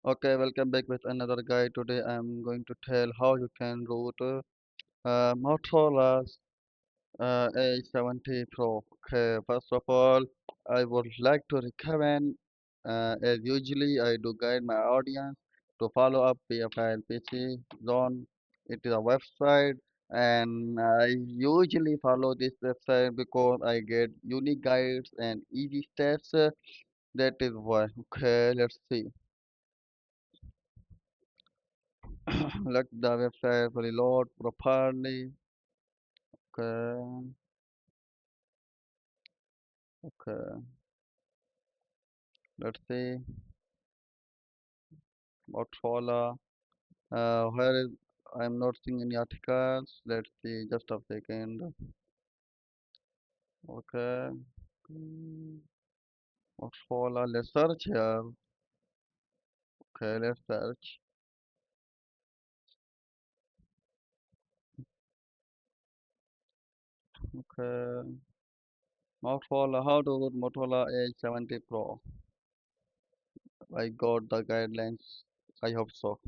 Okay, welcome back with another guide. Today I'm going to tell how you can root Motorola A70 Pro. Okay, first of all, I would like to recommend, as usually I do guide my audience to follow up PFIL PC Zone. It is a website, and I usually follow this website because I get unique guides and easy steps. That is why. Okay, let's see. Let the website fully load properly. Okay, okay. Let's see. Motorola. Where is I'm not seeing any articles. Let's see. Just a second. Okay. Hmm, Motorola. Let's search here. Okay, let's search. Okay. Motorola. How to root Motorola Edge 70 Pro? I got the guidelines. I hope so.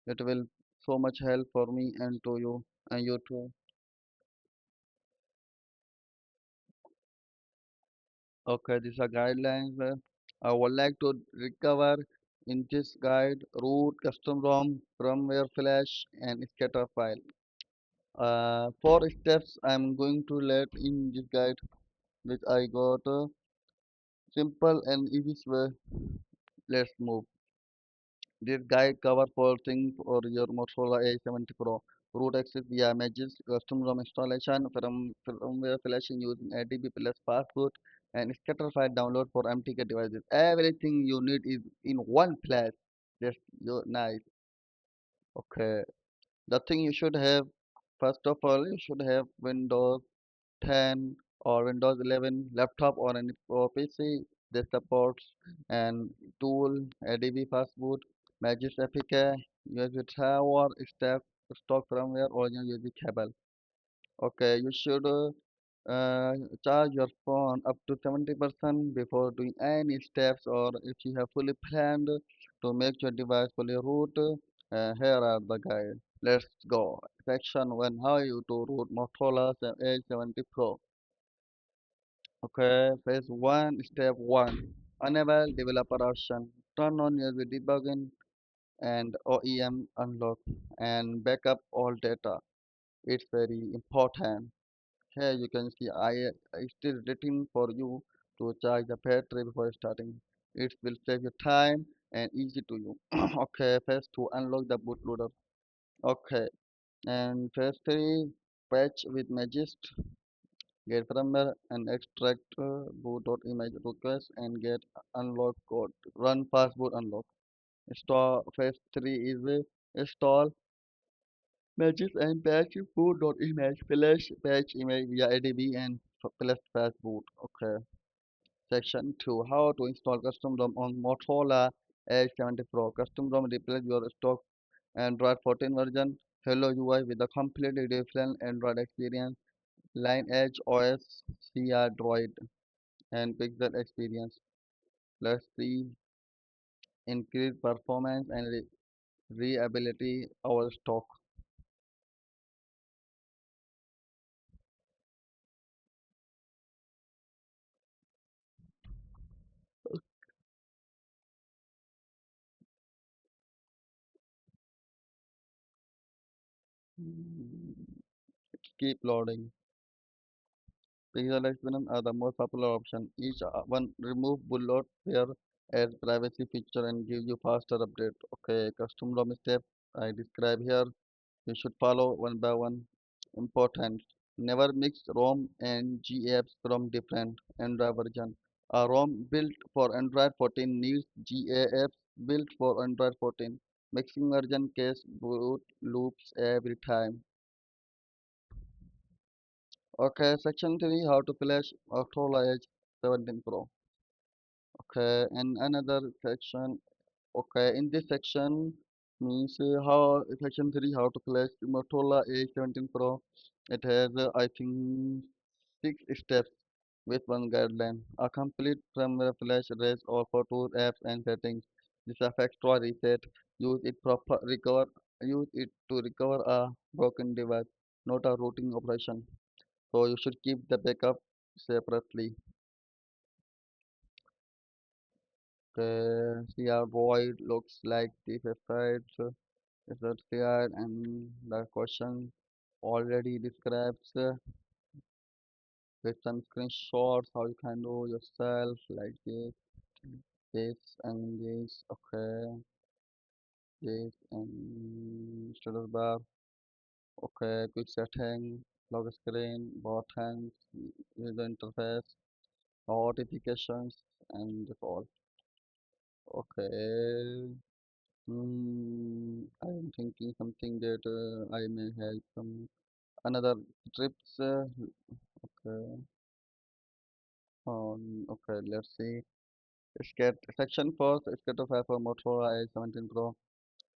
It will so much help for me and to you and you too. Okay, these are guidelines. I would like to recover in this guide root, custom ROM, firmware flash, and scatter file. Four steps I'm going to let in this guide, which I got simple and easy way. Let's move. This guide cover four things for your Motorola A70 Pro. Root access via Magisk, custom ROM installation, firmware flashing using ADB plus Fastboot, and scatter file download for MTK devices. Everything you need is in one place. Just nice. Okay. The thing you should have, first of all, you should have Windows 10 or Windows 11 laptop or any or PC that supports and tool, ADB Fastboot, Magisk APK, USB driver, stock firmware, original USB cable. Okay, you should charge your phone up to 70% before doing any steps, or if you have fully planned to make your device fully root. Here are the guide. Let's go. Section 1, how you to root Motorola Edge 70 Pro. Okay, phase 1, step 1. Enable developer option. Turn on USB debugging and OEM unlock and backup all data. It's very important. Here you can see I still written for you to charge the battery before starting. It will save you time and easy to you. Okay, phase 2, unlock the bootloader. Okay, and phase 3, patch with Magisk. Get firmware and extract boot.image request and get unlock code. Run fastboot unlock. Install phase 3 is install Magisk and patch boot.image flash patch image via ADB and flash fastboot. Okay. Section 2, how to install custom ROM on Motorola Edge 70 Pro. Custom ROM replaces your stock Android 14 version. Hello UI with a completely different Android experience. Lineage OS, CR Droid, and Pixel experience. Let's see increase performance and reliability our stock. Mm, Keep loading. Pixel experience are the most popular option. Each one remove bullet here as privacy feature and give you faster update. Okay, custom ROM step I describe here. You should follow one by one. Important. Never mix ROM and GApps from different Android version. A ROM built for Android 14 needs GApps built for Android 14. Mixing version case boot loops every time. Okay, section 3, how to flash Motorola Edge 17 Pro. Okay, and another section. Okay, in this section means how section 3, how to flash Motorola A17 Pro. It has I think 6 steps with one guideline. A complete firmware flash erase all photos, apps and settings. This affects to reset. Use it proper recover. Use it to recover a broken device, not a routing operation. So you should keep the backup separately. Okay, CR void looks like this website. Is that CR and the question already describes with some screenshots how you can do yourself like this and this. Okay, this and status bar. Okay, quick setting, log screen, buttons, user interface, notifications, and all. Okay. I am thinking something that I may help some another trips. Okay. Okay. Let's see. Scat section first. Scatter for Motorola Edge 17 Pro.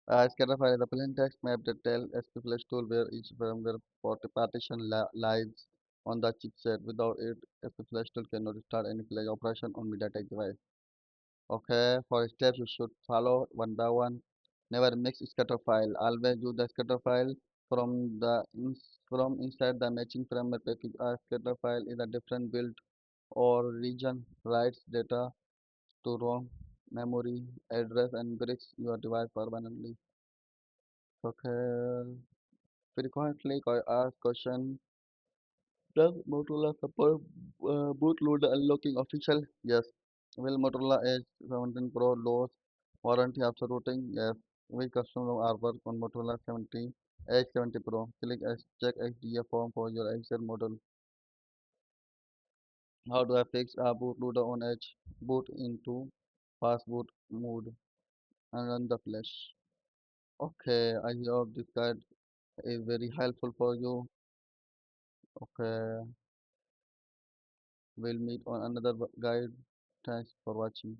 Scatter is a plain text map that tells SPFlash tool where each firmware partition lies on the chipset. Without it, SPFlash tool cannot start any flash operation on MediaTek device. Okay, for steps you should follow one by one. Never mix scatter file. Always use the scatter file from inside the matching firmware package. A scatter file is a different build or region writes data to ROM, memory, address, and breaks your device permanently. Okay, frequently asked question: does Motorola support bootloader unlocking official? Yes. Will Motorola Edge 17 Pro lose warranty after routing? Yes. We customers are work on Motorola 70 Edge 70 Pro. Click check HDA form for your Excel model. How do I fix a bootloader on Edge? Boot into Fastboot mode and run the flash. Okay, I hope this guide is very helpful for you. Okay, we'll meet on another guide. Thanks for watching.